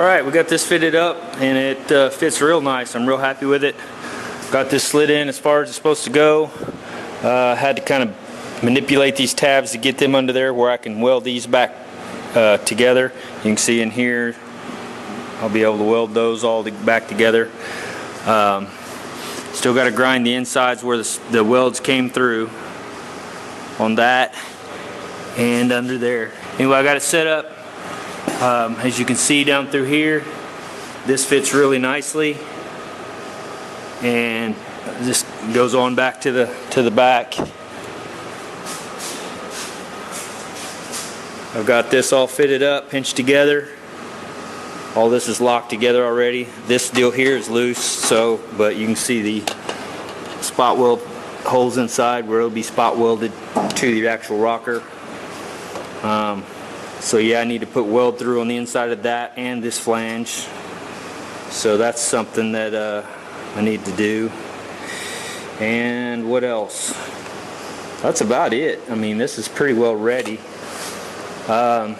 Alright, we got this fitted up and it fits real nice. I'm real happy with it. Got this slid in as far as it's supposed to go. Had to kind of manipulate these tabs to get them under there where I can weld these back together. You can see in here I'll be able to weld those all back together. Still got to grind the insides where the welds came through on that and under there. Anyway, I got it set up. As you can see down through here, this fits really nicely, and this goes on back to the back. I've got this all fitted up, pinched together. All this is locked together already. This deal here is loose, but you can see the spot weld holes inside where it'll be spot welded to the actual rocker. So yeah, I need to put weld through on the inside of that and this flange. So that's something that I need to do. And what else? That's about it. I mean, this is pretty well ready. So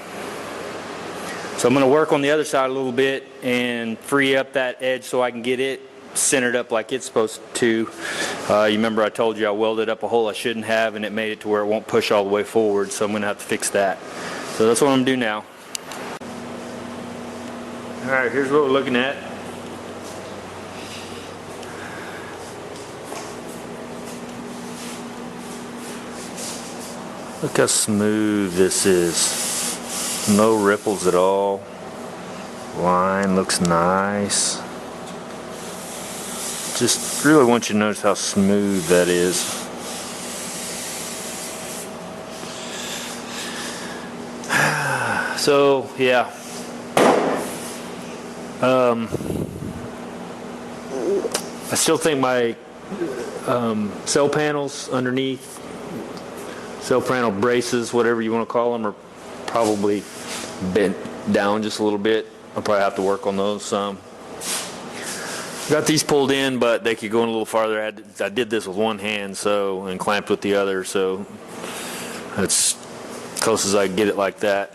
I'm going to work on the other side a little bit and free up that edge so I can get it centered up like it's supposed to. You remember I told you I welded up a hole I shouldn't have, and it made it to where it won't push all the way forward, so I'm going to have to fix that. So that's what I'm going to do now. Alright, here's what we're looking at. Look how smooth this is. No ripples at all. Line looks nice. Just really want you to notice how smooth that is. So yeah, I still think my cell panels underneath, cell panel braces, whatever you want to call them, are probably bent down just a little bit. I'll probably have to work on those some. Got these pulled in, but they could go in a little farther. I did this with one hand, and clamped with the other, so that's close as I can get it like that.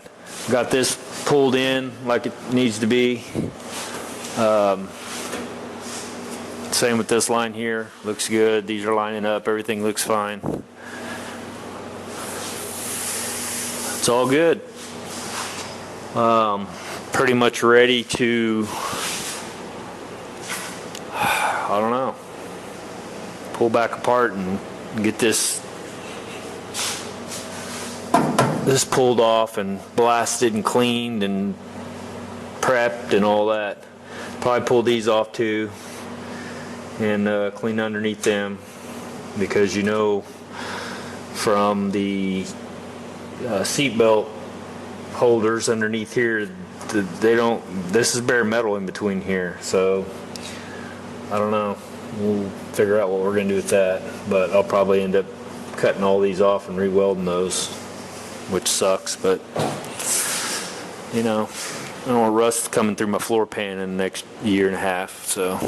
Got this pulled in like it needs to be. Same with this line here. Looks good. These are lining up. Everything looks fine. It's all good. Pretty much ready to, I don't know, pull back apart and get this pulled off and blasted and cleaned and prepped and all that. Probably pull these off too and clean underneath them, because you know from the seat belt holders underneath here, this is bare metal in between here, so I don't know. We'll figure out what we're going to do with that, but I'll probably end up cutting all these off and re-welding those, which sucks, but you know, I don't want rust coming through my floor pan in the next year and a half. So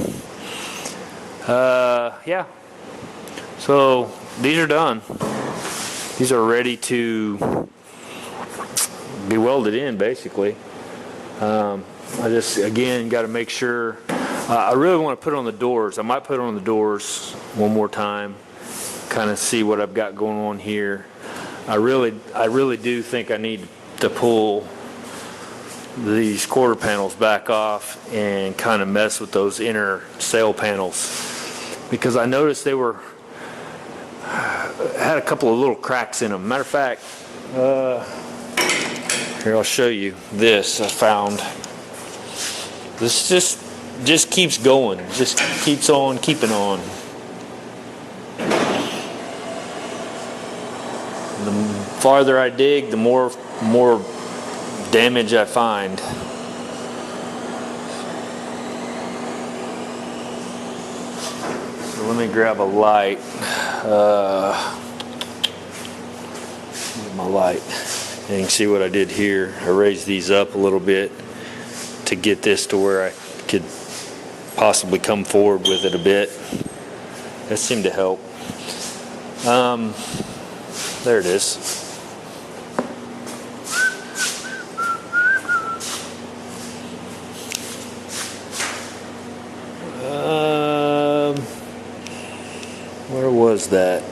yeah, so these are done. These are ready to be welded in, basically. I just, again, got to make sure. I really want to put it on the doors. I might put it on the doors one more time, kind of see what I've got going on here. I really do think I need to pull these quarter panels back off and kind of mess with those inner sail panels, because I noticed they had a couple of little cracks in them. Matter of fact, here, I'll show you this I found. This just keeps going, just keeps on keeping on. The farther I dig, the more damage I find. So let me grab a light. Get my light. And you can see what I did here. I raised these up a little bit to get this to where I could possibly come forward with it a bit. That seemed to help. There it is. Where was that?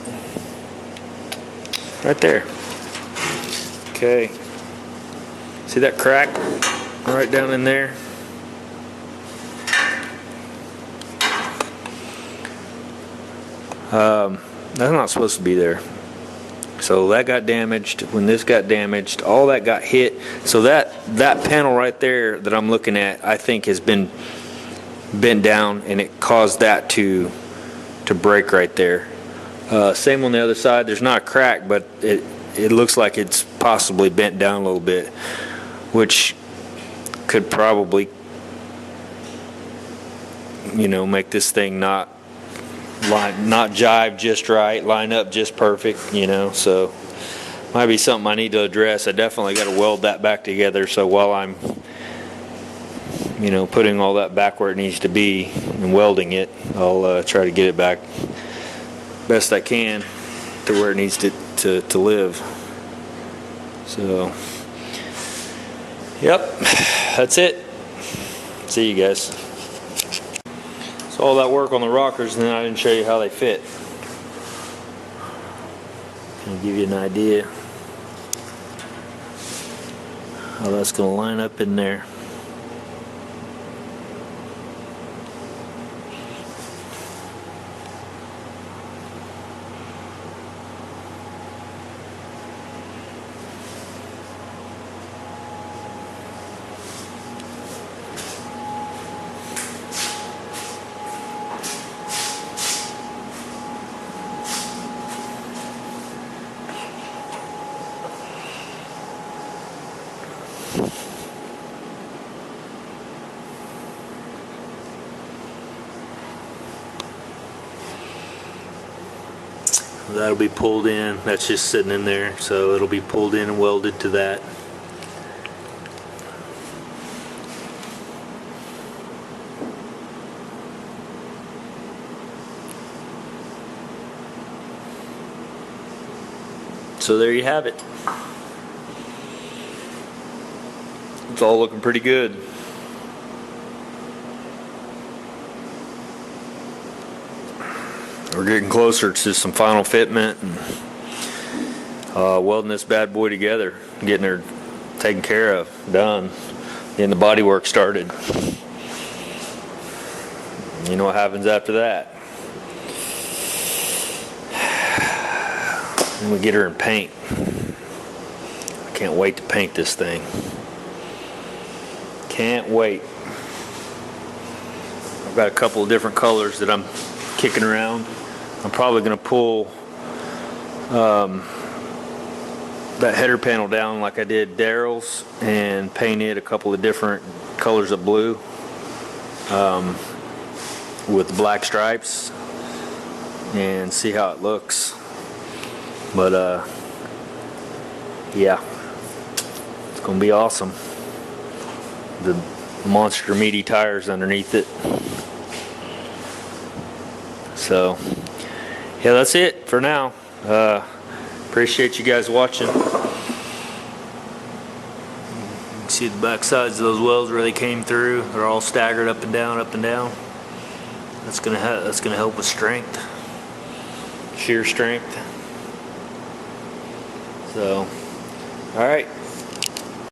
Right there. Okay. See that crack right down in there? That's not supposed to be there. So that got damaged. When this got damaged, all that got hit. So that panel right there that I'm looking at, I think has been bent down, and it caused that to break right there. Same on the other side. There's not a crack, but it looks like it's possibly bent down a little bit, which could probably, make this thing not jive just right, line up just perfect, so might be something I need to address. I definitely got to weld that back together, so while I'm putting all that back where it needs to be and welding it, I'll try to get it back best I can to where it needs to live. So yep, that's it. See you guys. So all that work on the rockers, and then I didn't show you how they fit. Can give you an idea how that's going to line up in there. That'll be pulled in. That's just sitting in there, so it'll be pulled in and welded to that. So there you have it. It's all looking pretty good. We're getting closer to some final fitment and welding this bad boy together, getting her taken care of, done, getting the body work started. You know what happens after that? And we get her in paint. I can't wait to paint this thing. Can't wait. I've got a couple of different colors that I'm kicking around. I'm probably going to pull that header panel down like I did Daryl's and paint it a couple of different colors of blue with black stripes and see how it looks. But yeah, it's going to be awesome. The monster meaty tires underneath it. So yeah, that's it for now. Appreciate you guys watching. You can see the back sides of those welds where they came through. They're all staggered up and down, up and down. That's gonna help with strength, shear strength. So, all right.